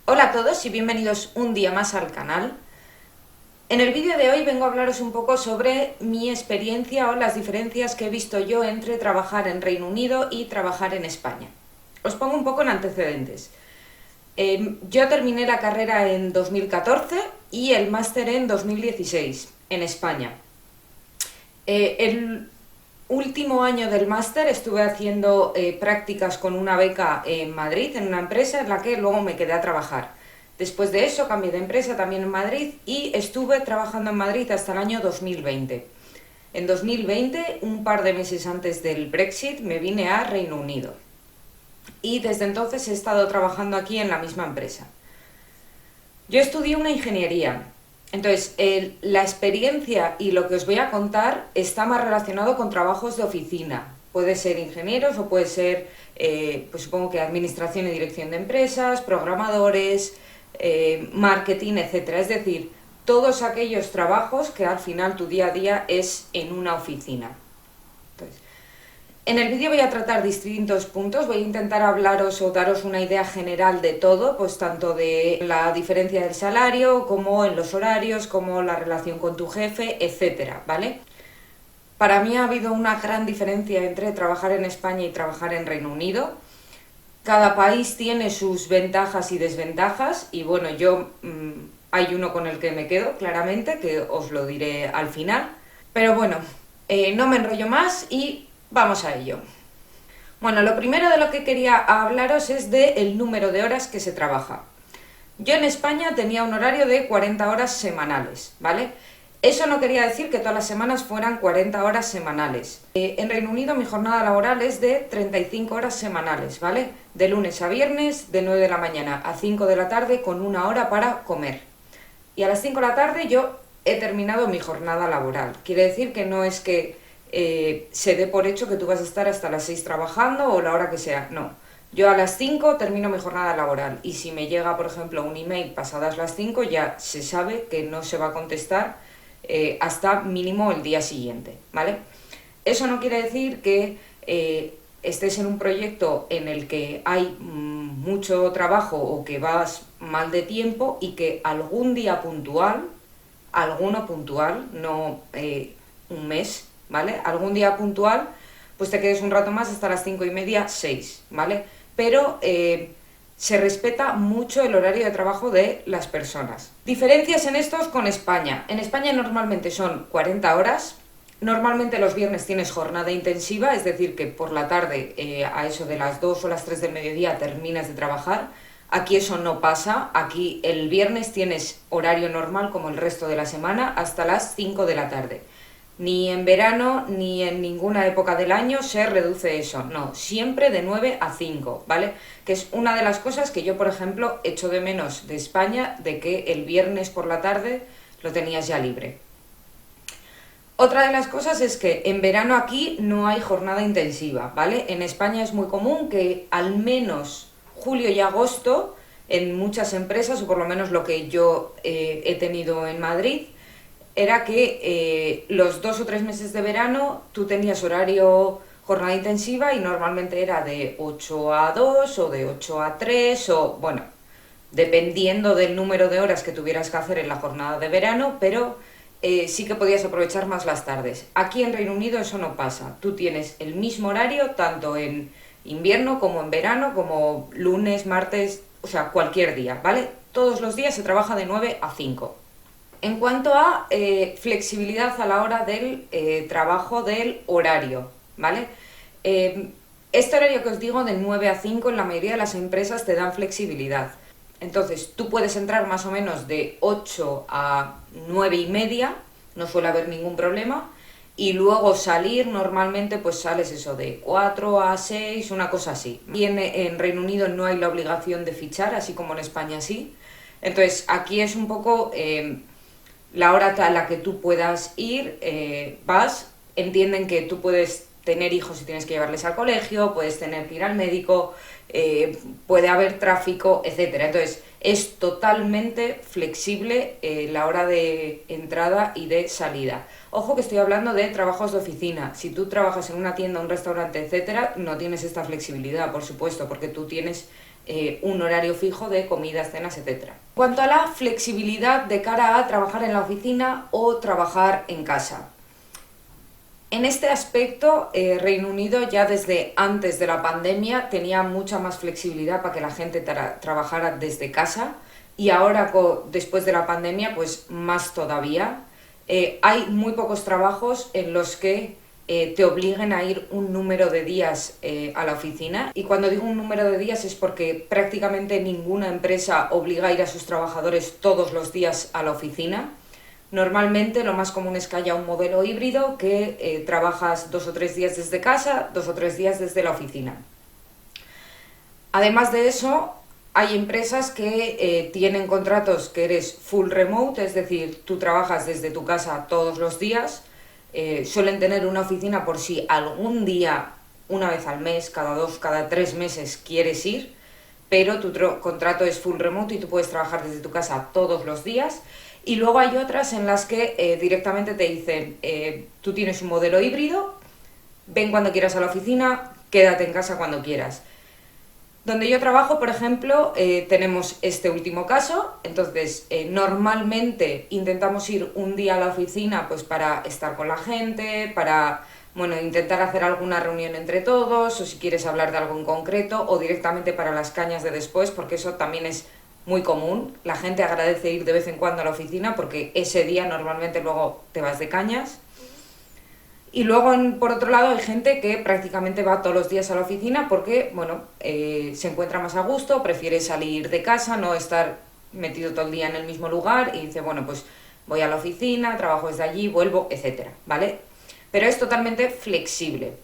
Hola a todos y bienvenidos un día más al canal. En el vídeo de hoy vengo a hablaros un poco sobre mi experiencia o las diferencias que he visto yo entre trabajar en Reino Unido y trabajar en España. Os pongo un poco en antecedentes. Yo terminé la carrera en 2014 y el máster en 2016 en España. El último año del máster estuve haciendo prácticas con una beca en Madrid, en una empresa en la que luego me quedé a trabajar. Después de eso cambié de empresa también en Madrid y estuve trabajando en Madrid hasta el año 2020. En 2020, un par de meses antes del Brexit, me vine a Reino Unido. Y desde entonces he estado trabajando aquí en la misma empresa. Yo estudié una ingeniería. Entonces, la experiencia y lo que os voy a contar está más relacionado con trabajos de oficina. Puede ser ingenieros o puede ser, pues supongo que administración y dirección de empresas, programadores, marketing, etcétera. Es decir, todos aquellos trabajos que al final tu día a día es en una oficina. Entonces, en el vídeo voy a tratar distintos puntos, voy a intentar hablaros o daros una idea general de todo, pues tanto de la diferencia del salario, como en los horarios, como la relación con tu jefe, etcétera, ¿vale? Para mí ha habido una gran diferencia entre trabajar en España y trabajar en Reino Unido. Cada país tiene sus ventajas y desventajas y bueno, yo hay uno con el que me quedo, claramente, que os lo diré al final. Pero bueno, no me enrollo más y vamos a ello. Bueno, lo primero de lo que quería hablaros es del número de horas que se trabaja. Yo en España tenía un horario de 40 horas semanales, ¿vale? Eso no quería decir que todas las semanas fueran 40 horas semanales. En Reino Unido mi jornada laboral es de 35 horas semanales, ¿vale? De lunes a viernes, de 9 de la mañana a 5 de la tarde con una hora para comer. Y a las 5 de la tarde yo he terminado mi jornada laboral. Quiere decir que no es que se dé por hecho que tú vas a estar hasta las 6 trabajando o la hora que sea, no. Yo a las 5 termino mi jornada laboral y si me llega, por ejemplo, un email pasadas las 5 ya se sabe que no se va a contestar hasta mínimo el día siguiente, ¿vale? Eso no quiere decir que estés en un proyecto en el que hay mucho trabajo o que vas mal de tiempo y que algún día puntual, alguno puntual, no un mes, ¿vale? Algún día puntual, pues te quedes un rato más hasta las 5:30, 6, ¿vale? Pero se respeta mucho el horario de trabajo de las personas. Diferencias en estos con España. En España normalmente son 40 horas. Normalmente los viernes tienes jornada intensiva, es decir, que por la tarde a eso de las 2 o las 3 del mediodía terminas de trabajar. Aquí eso no pasa. Aquí el viernes tienes horario normal como el resto de la semana hasta las 5 de la tarde. Ni en verano ni en ninguna época del año se reduce eso, no, siempre de 9 a 5, ¿vale? Que es una de las cosas que yo, por ejemplo, echo de menos de España, de que el viernes por la tarde lo tenías ya libre. Otra de las cosas es que en verano aquí no hay jornada intensiva, ¿vale? En España es muy común que al menos julio y agosto, en muchas empresas, o por lo menos lo que yo he tenido en Madrid, era que los 2 o 3 meses de verano tú tenías horario jornada intensiva y normalmente era de 8 a 2 o de 8 a 3 o bueno, dependiendo del número de horas que tuvieras que hacer en la jornada de verano, pero sí que podías aprovechar más las tardes. Aquí en Reino Unido eso no pasa, tú tienes el mismo horario tanto en invierno como en verano, como lunes, martes, o sea, cualquier día, ¿vale? Todos los días se trabaja de 9 a 5. En cuanto a flexibilidad a la hora del trabajo del horario, ¿vale? Este horario que os digo de 9 a 5 en la mayoría de las empresas te dan flexibilidad. Entonces tú puedes entrar más o menos de 8 a 9:30, no suele haber ningún problema, y luego salir normalmente pues sales eso de 4 a 6, una cosa así. Y en Reino Unido no hay la obligación de fichar, así como en España sí. Entonces aquí es un poco la hora a la que tú puedas ir, vas, entienden que tú puedes tener hijos y tienes que llevarles al colegio, puedes tener que ir al médico, puede haber tráfico, etcétera. Entonces es totalmente flexible la hora de entrada y de salida. Ojo que estoy hablando de trabajos de oficina. Si tú trabajas en una tienda, un restaurante, etcétera, no tienes esta flexibilidad, por supuesto, porque tú tienes un horario fijo de comidas, cenas, etc. En cuanto a la flexibilidad de cara a trabajar en la oficina o trabajar en casa. En este aspecto, Reino Unido ya desde antes de la pandemia tenía mucha más flexibilidad para que la gente trabajara desde casa, y ahora después de la pandemia pues más todavía. Hay muy pocos trabajos en los que te obliguen a ir un número de días a la oficina, y cuando digo un número de días es porque prácticamente ninguna empresa obliga a ir a sus trabajadores todos los días a la oficina. Normalmente lo más común es que haya un modelo híbrido que trabajas 2 o 3 días desde casa, 2 o 3 días desde la oficina. Además de eso, hay empresas que tienen contratos que eres full remote, es decir, tú trabajas desde tu casa todos los días. Suelen tener una oficina por si algún día, una vez al mes, cada 2, cada 3 meses quieres ir, pero tu contrato es full remote y tú puedes trabajar desde tu casa todos los días. Y luego hay otras en las que directamente te dicen, tú tienes un modelo híbrido, ven cuando quieras a la oficina, quédate en casa cuando quieras. Donde yo trabajo, por ejemplo, tenemos este último caso. Entonces normalmente intentamos ir un día a la oficina pues para estar con la gente, para intentar hacer alguna reunión entre todos, o si quieres hablar de algo en concreto, o directamente para las cañas de después, porque eso también es muy común. La gente agradece ir de vez en cuando a la oficina porque ese día normalmente luego te vas de cañas. Y luego, por otro lado, hay gente que prácticamente va todos los días a la oficina porque, se encuentra más a gusto, prefiere salir de casa, no estar metido todo el día en el mismo lugar, y dice, pues voy a la oficina, trabajo desde allí, vuelvo, etcétera, ¿vale? Pero es totalmente flexible.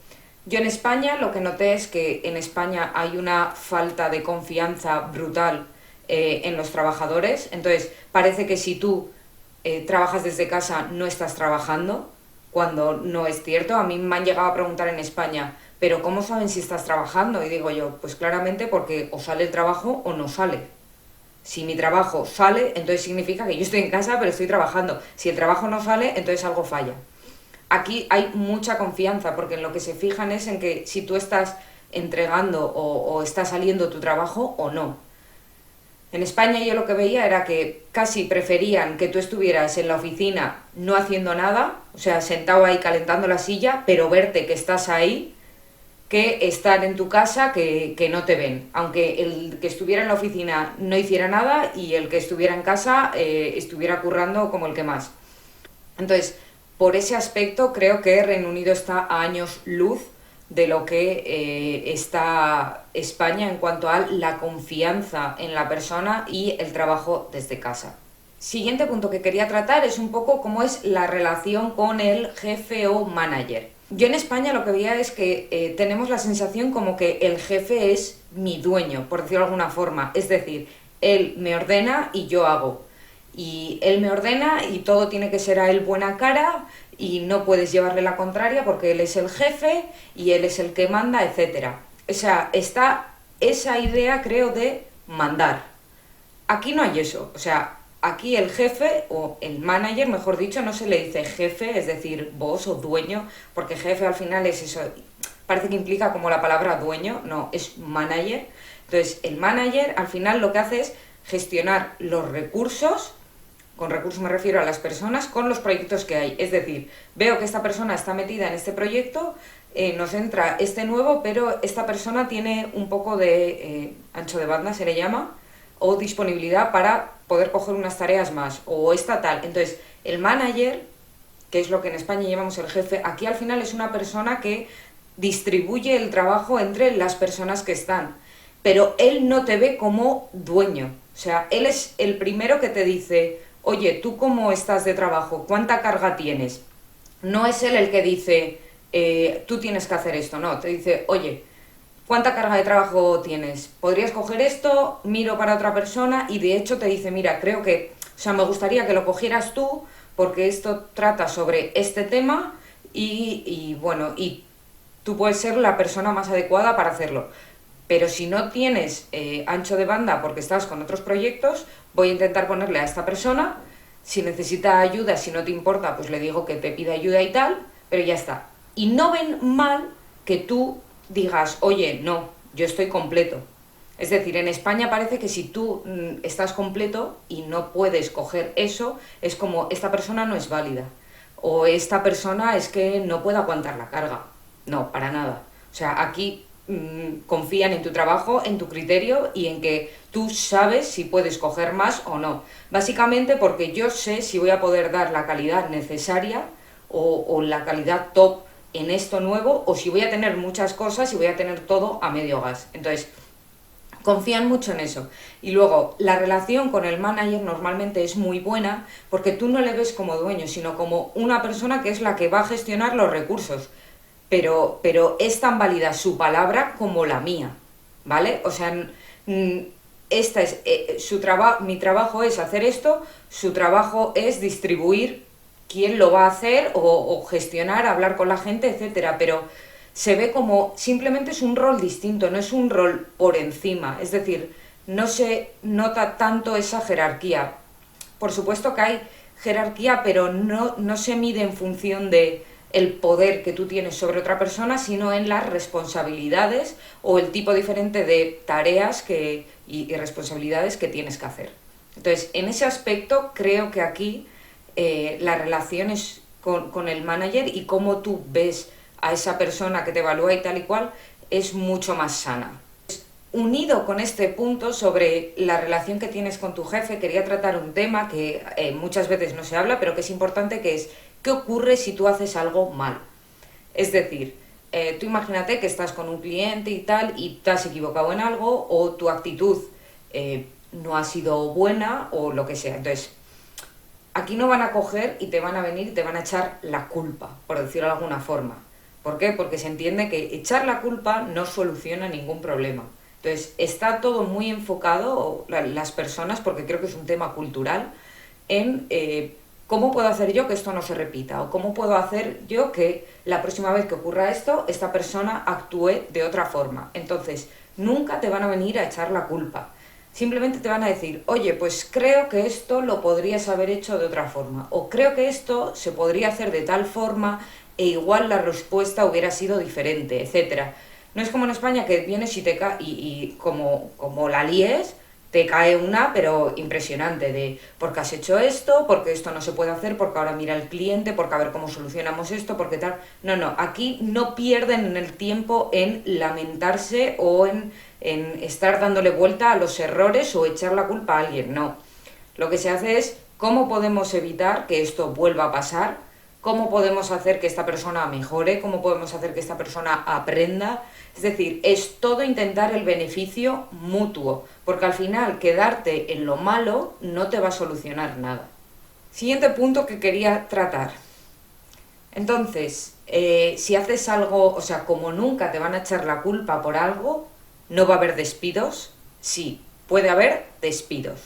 Yo en España lo que noté es que en España hay una falta de confianza brutal en los trabajadores. Entonces parece que si tú trabajas desde casa no estás trabajando, cuando no es cierto. A mí me han llegado a preguntar en España, ¿pero cómo saben si estás trabajando? Y digo yo, pues claramente porque o sale el trabajo o no sale. Si mi trabajo sale, entonces significa que yo estoy en casa pero estoy trabajando. Si el trabajo no sale, entonces algo falla. Aquí hay mucha confianza, porque en lo que se fijan es en que si tú estás entregando o está saliendo tu trabajo o no. En España yo lo que veía era que casi preferían que tú estuvieras en la oficina no haciendo nada, o sea, sentado ahí calentando la silla, pero verte que estás ahí, que estar en tu casa que no te ven. Aunque el que estuviera en la oficina no hiciera nada y el que estuviera en casa estuviera currando como el que más. Entonces, por ese aspecto creo que Reino Unido está a años luz de lo que está España en cuanto a la confianza en la persona y el trabajo desde casa. Siguiente punto que quería tratar es un poco cómo es la relación con el jefe o manager. Yo en España lo que veía es que tenemos la sensación como que el jefe es mi dueño, por decirlo de alguna forma. Es decir, él me ordena y yo hago. Y él me ordena y todo tiene que ser a él buena cara, y no puedes llevarle la contraria porque él es el jefe y él es el que manda, etc. O sea, está esa idea, creo, de mandar. Aquí no hay eso. O sea, aquí el jefe o el manager, mejor dicho, no se le dice jefe, es decir, boss o dueño, porque jefe al final es eso, parece que implica como la palabra dueño, no, es manager. Entonces, el manager al final lo que hace es gestionar los recursos. Con recursos me refiero a las personas con los proyectos que hay. Es decir, veo que esta persona está metida en este proyecto, nos entra este nuevo, pero esta persona tiene un poco de ancho de banda, se le llama, o disponibilidad para poder coger unas tareas más, o esta tal. Entonces, el manager, que es lo que en España llamamos el jefe, aquí al final es una persona que distribuye el trabajo entre las personas que están, pero él no te ve como dueño. O sea, él es el primero que te dice, oye, ¿tú cómo estás de trabajo? ¿Cuánta carga tienes? No es él el que dice, tú tienes que hacer esto, no. Te dice, oye, ¿cuánta carga de trabajo tienes? ¿Podrías coger esto? Miro para otra persona, y de hecho te dice, mira, creo que, me gustaría que lo cogieras tú, porque esto trata sobre este tema y tú puedes ser la persona más adecuada para hacerlo. Pero si no tienes ancho de banda porque estás con otros proyectos, voy a intentar ponerle a esta persona. Si necesita ayuda, si no te importa, pues le digo que te pida ayuda y tal, pero ya está. Y no ven mal que tú digas, oye, no, yo estoy completo. Es decir, en España parece que si tú estás completo y no puedes coger eso, es como esta persona no es válida o esta persona es que no puede aguantar la carga. No, para nada. O sea, aquí confían en tu trabajo, en tu criterio y en que tú sabes si puedes coger más o no. Básicamente porque yo sé si voy a poder dar la calidad necesaria o la calidad top en esto nuevo, o si voy a tener muchas cosas y voy a tener todo a medio gas. Entonces, confían mucho en eso. Y luego, la relación con el manager normalmente es muy buena porque tú no le ves como dueño, sino como una persona que es la que va a gestionar los recursos. Pero es tan válida su palabra como la mía, ¿vale? O sea, esta es mi trabajo es hacer esto, su trabajo es distribuir quién lo va a hacer o gestionar, hablar con la gente, etcétera, pero se ve como simplemente es un rol distinto, no es un rol por encima, es decir, no se nota tanto esa jerarquía. Por supuesto que hay jerarquía, pero no se mide en función de el poder que tú tienes sobre otra persona, sino en las responsabilidades o el tipo diferente de tareas y responsabilidades que tienes que hacer. Entonces, en ese aspecto creo que aquí la relación es con el manager y cómo tú ves a esa persona que te evalúa y tal y cual es mucho más sana. Unido con este punto sobre la relación que tienes con tu jefe, quería tratar un tema que muchas veces no se habla, pero que es importante, que es ¿qué ocurre si tú haces algo mal? Es decir, tú imagínate que estás con un cliente y tal y te has equivocado en algo o tu actitud no ha sido buena o lo que sea. Entonces, aquí no van a coger y te van a venir y te van a echar la culpa, por decirlo de alguna forma. ¿Por qué? Porque se entiende que echar la culpa no soluciona ningún problema. Entonces, está todo muy enfocado, las personas, porque creo que es un tema cultural, en cómo puedo hacer yo que esto no se repita, o cómo puedo hacer yo que la próxima vez que ocurra esto, esta persona actúe de otra forma. Entonces, nunca te van a venir a echar la culpa. Simplemente te van a decir, oye, pues creo que esto lo podrías haber hecho de otra forma, o creo que esto se podría hacer de tal forma e igual la respuesta hubiera sido diferente, etcétera. No es como en España que vienes y te cae y como la líes, te cae una, pero impresionante, de porque has hecho esto, porque esto no se puede hacer, porque ahora mira el cliente, porque a ver cómo solucionamos esto, porque tal. No, aquí no pierden el tiempo en lamentarse o en estar dándole vuelta a los errores o echar la culpa a alguien, no. Lo que se hace es cómo podemos evitar que esto vuelva a pasar, cómo podemos hacer que esta persona mejore, cómo podemos hacer que esta persona aprenda. Es decir, es todo intentar el beneficio mutuo, porque al final quedarte en lo malo no te va a solucionar nada. Siguiente punto que quería tratar. Entonces, si haces algo, o sea, como nunca te van a echar la culpa por algo, ¿no va a haber despidos? Sí, puede haber despidos.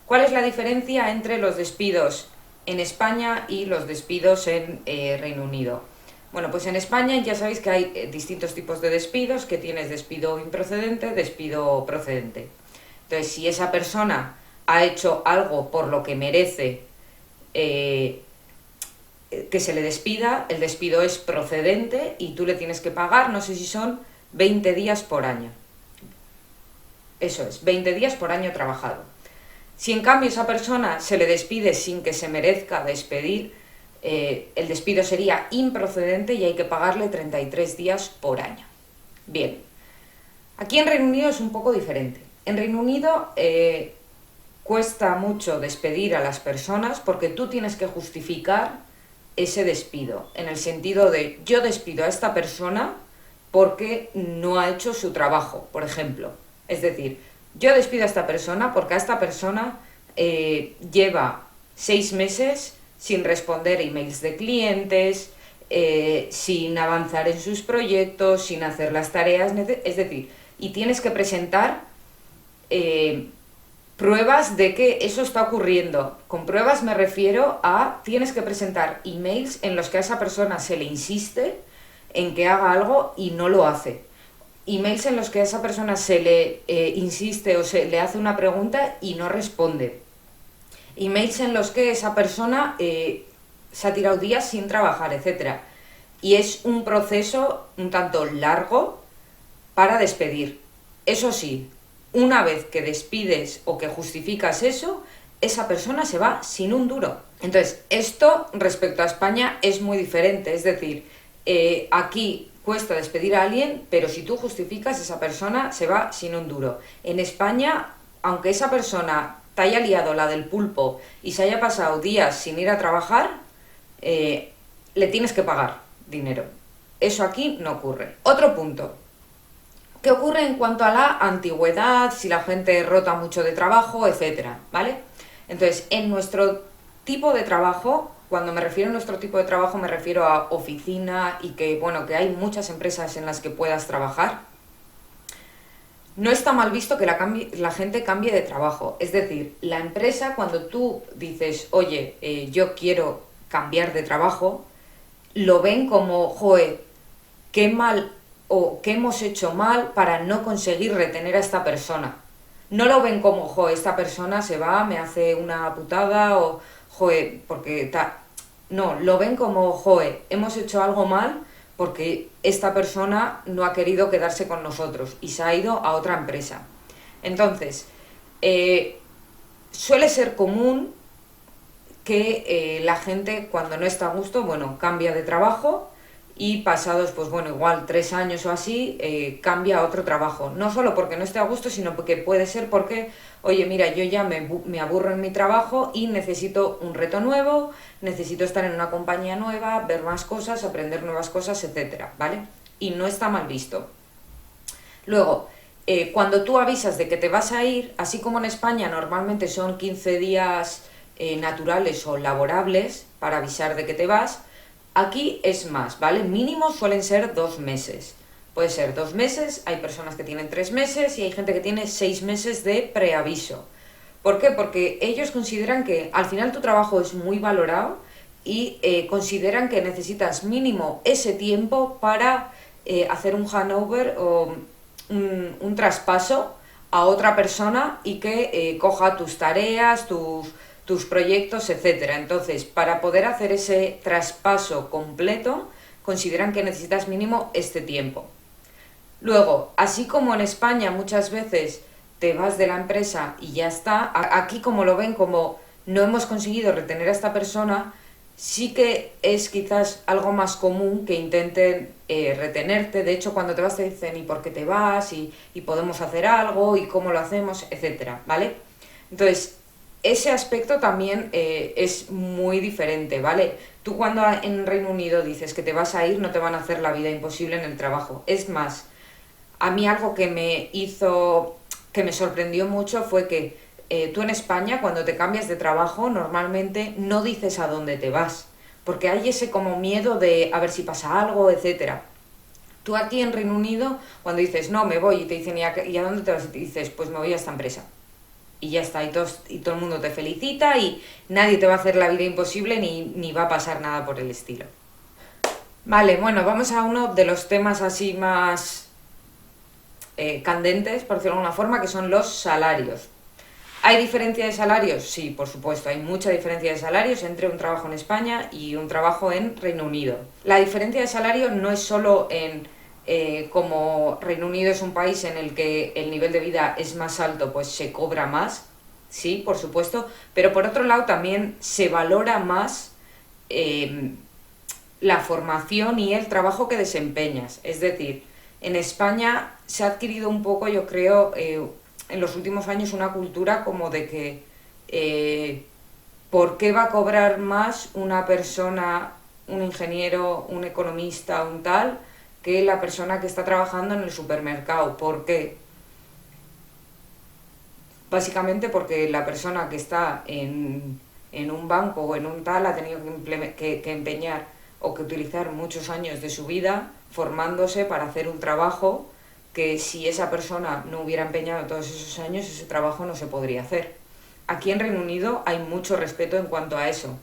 ¿Cuál es la diferencia entre los despidos en España y los despidos en Reino Unido? Bueno, pues en España ya sabéis que hay distintos tipos de despidos, que tienes despido improcedente, despido procedente. Entonces, si esa persona ha hecho algo por lo que merece que se le despida, el despido es procedente y tú le tienes que pagar, no sé si son 20 días por año. Eso es, 20 días por año trabajado. Si en cambio esa persona se le despide sin que se merezca despedir, el despido sería improcedente y hay que pagarle 33 días por año. Bien, aquí en Reino Unido es un poco diferente. En Reino Unido cuesta mucho despedir a las personas porque tú tienes que justificar ese despido, en el sentido de yo despido a esta persona porque no ha hecho su trabajo, por ejemplo. Es decir, yo despido a esta persona porque a esta persona lleva 6 meses sin responder emails de clientes, sin avanzar en sus proyectos, sin hacer las tareas, es decir, y tienes que presentar pruebas de que eso está ocurriendo. Con pruebas me refiero a tienes que presentar emails en los que a esa persona se le insiste en que haga algo y no lo hace. Emails en los que a esa persona se le insiste o se le hace una pregunta y no responde. Emails en los que esa persona se ha tirado días sin trabajar, etc. Y es un proceso un tanto largo para despedir. Eso sí, una vez que despides o que justificas eso, esa persona se va sin un duro. Entonces, esto respecto a España es muy diferente, es decir, aquí cuesta despedir a alguien, pero si tú justificas, esa persona se va sin un duro. En España, aunque esa persona te haya liado la del pulpo y se haya pasado días sin ir a trabajar, le tienes que pagar dinero. Eso aquí no ocurre. Otro punto. ¿Qué ocurre en cuanto a la antigüedad, si la gente rota mucho de trabajo, etcétera, ¿vale? Entonces, en nuestro tipo de trabajo, cuando me refiero a nuestro tipo de trabajo me refiero a oficina y que, bueno, que hay muchas empresas en las que puedas trabajar, no está mal visto que la gente cambie de trabajo. Es decir, la empresa, cuando tú dices, oye, yo quiero cambiar de trabajo, lo ven como, joe, qué mal o qué hemos hecho mal para no conseguir retener a esta persona. No lo ven como, joe, esta persona se va, me hace una putada o, joe, porque no, lo ven como, joe, hemos hecho algo mal porque esta persona no ha querido quedarse con nosotros y se ha ido a otra empresa. Entonces, suele ser común que la gente cuando no está a gusto, bueno, cambia de trabajo y pasados, pues bueno, igual 3 años o así, cambia a otro trabajo. No solo porque no esté a gusto, sino porque puede ser porque, oye, mira, yo ya me aburro en mi trabajo y necesito un reto nuevo, necesito estar en una compañía nueva, ver más cosas, aprender nuevas cosas, etcétera, ¿vale? Y no está mal visto. Luego, cuando tú avisas de que te vas a ir, así como en España normalmente son 15 días naturales o laborables para avisar de que te vas, aquí es más, ¿vale? Mínimo suelen ser 2 meses. Puede ser 2 meses, hay personas que tienen 3 meses y hay gente que tiene 6 meses de preaviso. ¿Por qué? Porque ellos consideran que al final tu trabajo es muy valorado y consideran que necesitas mínimo ese tiempo para hacer un handover o un traspaso a otra persona y que coja tus tareas, tus proyectos, etcétera. Entonces, para poder hacer ese traspaso completo, consideran que necesitas mínimo este tiempo. Luego, así como en España muchas veces te vas de la empresa y ya está, aquí como lo ven como no hemos conseguido retener a esta persona, sí que es quizás algo más común que intenten retenerte. De hecho, cuando te vas te dicen ¿y por qué te vas? Y podemos hacer algo, y cómo lo hacemos, etcétera, ¿vale? Entonces, ese aspecto también es muy diferente, ¿vale? Tú cuando en Reino Unido dices que te vas a ir, no te van a hacer la vida imposible en el trabajo. Es más, a mí algo que me sorprendió mucho fue que tú en España, cuando te cambias de trabajo, normalmente no dices a dónde te vas, porque hay ese como miedo de a ver si pasa algo, etcétera. Tú aquí en Reino Unido, cuando dices, no, me voy, y te dicen, ¿y a dónde te vas? Y te dices, pues me voy a esta empresa. Y ya está, y todo el mundo te felicita y nadie te va a hacer la vida imposible ni va a pasar nada por el estilo. Vale, bueno, vamos a uno de los temas así más candentes, por decirlo de alguna forma, que son los salarios. ¿Hay diferencia de salarios? Sí, por supuesto, hay mucha diferencia de salarios entre un trabajo en España y un trabajo en Reino Unido. La diferencia de salario no es solo en como Reino Unido es un país en el que el nivel de vida es más alto, pues se cobra más, sí, por supuesto, pero por otro lado también se valora más la formación y el trabajo que desempeñas. Es decir, en España se ha adquirido un poco, yo creo, en los últimos años una cultura como de que ¿por qué va a cobrar más una persona, un ingeniero, un economista, un tal, que la persona que está trabajando en el supermercado? ¿Por qué? Básicamente porque la persona que está en un banco o en un tal ha tenido que empeñar o que utilizar muchos años de su vida formándose para hacer un trabajo que si esa persona no hubiera empeñado todos esos años, ese trabajo no se podría hacer. Aquí en Reino Unido hay mucho respeto en cuanto a eso.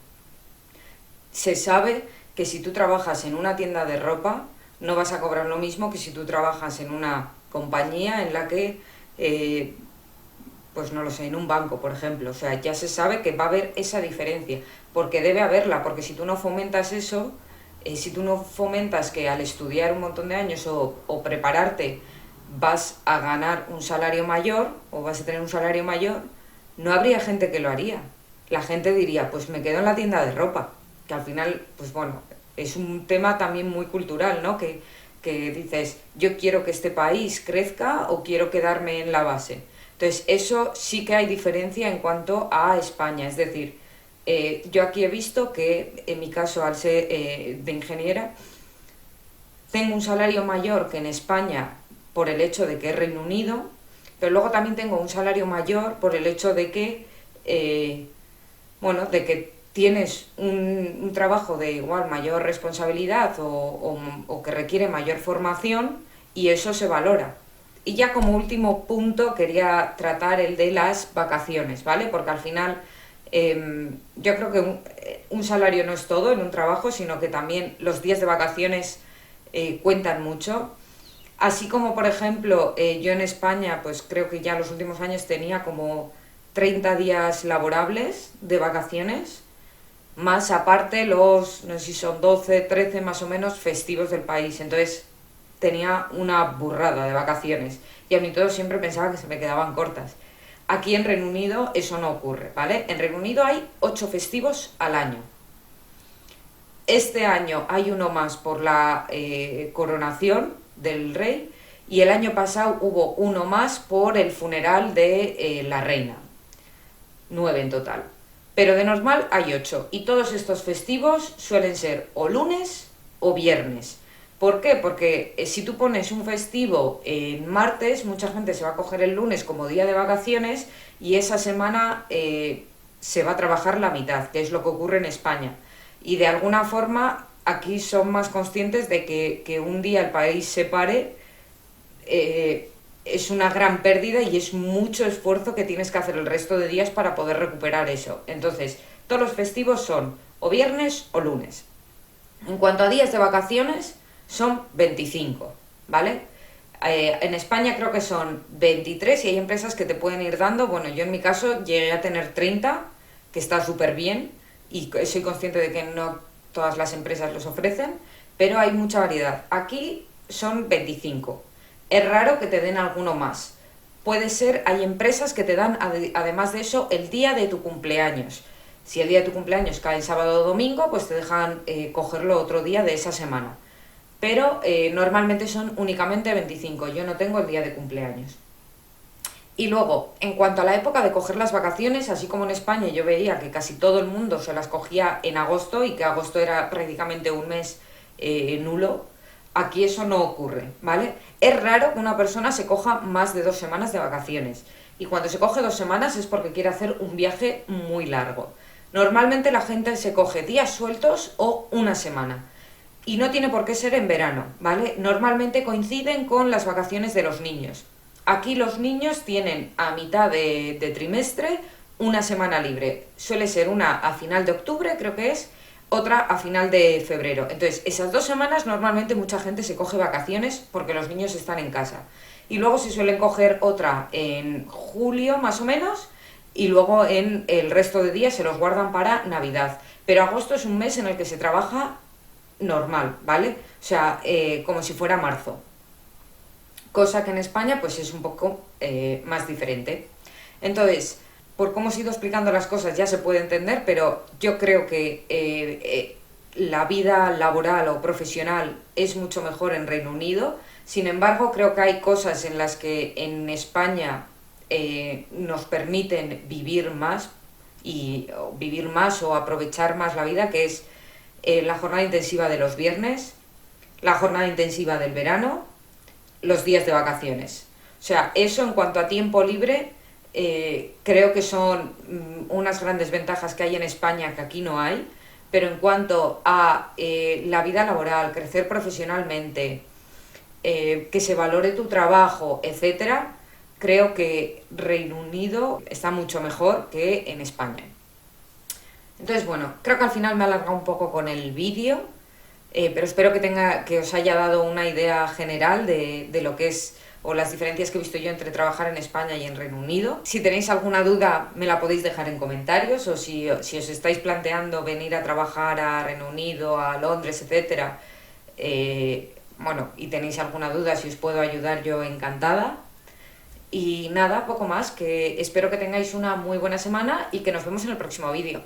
Se sabe que si tú trabajas en una tienda de ropa, no vas a cobrar lo mismo que si tú trabajas en una compañía en la que, pues no lo sé, en un banco, por ejemplo. O sea, ya se sabe que va a haber esa diferencia, porque debe haberla, porque si tú no fomentas eso, si tú no fomentas que al estudiar un montón de años o prepararte vas a ganar un salario mayor o vas a tener un salario mayor, no habría gente que lo haría. La gente diría, pues me quedo en la tienda de ropa, que al final, pues bueno, es un tema también muy cultural, ¿no? Que dices, yo quiero que este país crezca o quiero quedarme en la base. Entonces, eso sí que hay diferencia en cuanto a España. Es decir, yo aquí he visto que, en mi caso, al ser de ingeniera, tengo un salario mayor que en España por el hecho de que es Reino Unido, pero luego también tengo un salario mayor por el hecho de que, bueno, de que tienes un trabajo de igual mayor responsabilidad o que requiere mayor formación y eso se valora. Y ya como último punto quería tratar el de las vacaciones, ¿vale? Porque al final yo creo que un salario no es todo en un trabajo, sino que también los días de vacaciones cuentan mucho. Así como, por ejemplo, yo en España, pues creo que ya en los últimos años tenía como 30 días laborables de vacaciones, más aparte los, no sé si son 12 13 más o menos festivos del país. Entonces tenía una burrada de vacaciones y a mí todo siempre pensaba que se me quedaban cortas. Aquí en Reino Unido eso no ocurre, ¿vale? En Reino Unido hay 8 festivos al año. Este año hay uno más por la coronación del rey y el año pasado hubo uno más por el funeral de la reina. 9 en total. Pero de normal hay 8 y todos estos festivos suelen ser o lunes o viernes. ¿Por qué? Porque si tú pones un festivo en martes, mucha gente se va a coger el lunes como día de vacaciones y esa semana se va a trabajar la mitad, que es lo que ocurre en España. Y de alguna forma aquí son más conscientes de que un día el país se pare es una gran pérdida y es mucho esfuerzo que tienes que hacer el resto de días para poder recuperar eso. Entonces, todos los festivos son o viernes o lunes. En cuanto a días de vacaciones, son 25, ¿vale? En España creo que son 23 y hay empresas que te pueden ir dando, bueno, yo en mi caso llegué a tener 30, que está súper bien y soy consciente de que no todas las empresas los ofrecen, pero hay mucha variedad. Aquí son 25. Es raro que te den alguno más. Puede ser, hay empresas que te dan, además de eso, el día de tu cumpleaños. Si el día de tu cumpleaños cae en sábado o domingo, pues te dejan cogerlo otro día de esa semana. Pero normalmente son únicamente 25. Yo no tengo el día de cumpleaños. Y luego, en cuanto a la época de coger las vacaciones, así como en España yo veía que casi todo el mundo se las cogía en agosto y que agosto era prácticamente un mes nulo, aquí eso no ocurre, ¿vale? Es raro que una persona se coja más de 2 semanas de vacaciones. Y cuando se coge 2 semanas es porque quiere hacer un viaje muy largo. Normalmente la gente se coge días sueltos o una semana. Y no tiene por qué ser en verano, ¿vale? Normalmente coinciden con las vacaciones de los niños. Aquí los niños tienen a mitad de trimestre una semana libre. Suele ser una a final de octubre, creo que es, otra a final de febrero. Entonces, esas 2 semanas normalmente mucha gente se coge vacaciones porque los niños están en casa. Y luego se suelen coger otra en julio más o menos y luego en el resto de días se los guardan para Navidad. Pero agosto es un mes en el que se trabaja normal, ¿vale? O sea, como si fuera marzo. Cosa que en España pues es un poco más diferente. Entonces, por cómo os he ido explicando las cosas ya se puede entender, pero yo creo que la vida laboral o profesional es mucho mejor en Reino Unido. Sin embargo, creo que hay cosas en las que en España nos permiten vivir más o aprovechar más la vida, que es la jornada intensiva de los viernes, la jornada intensiva del verano, los días de vacaciones. O sea, eso en cuanto a tiempo libre, creo que son unas grandes ventajas que hay en España que aquí no hay, pero en cuanto a la vida laboral, crecer profesionalmente, que se valore tu trabajo, etcétera, creo que Reino Unido está mucho mejor que en España. Entonces, bueno, creo que al final me he alargado un poco con el vídeo, pero espero que os haya dado una idea general de lo que es o las diferencias que he visto yo entre trabajar en España y en Reino Unido. Si tenéis alguna duda me la podéis dejar en comentarios, o si os estáis planteando venir a trabajar a Reino Unido, a Londres, etcétera, Bueno, y tenéis alguna duda, si os puedo ayudar yo, encantada. Y nada, poco más, que espero que tengáis una muy buena semana y que nos vemos en el próximo vídeo.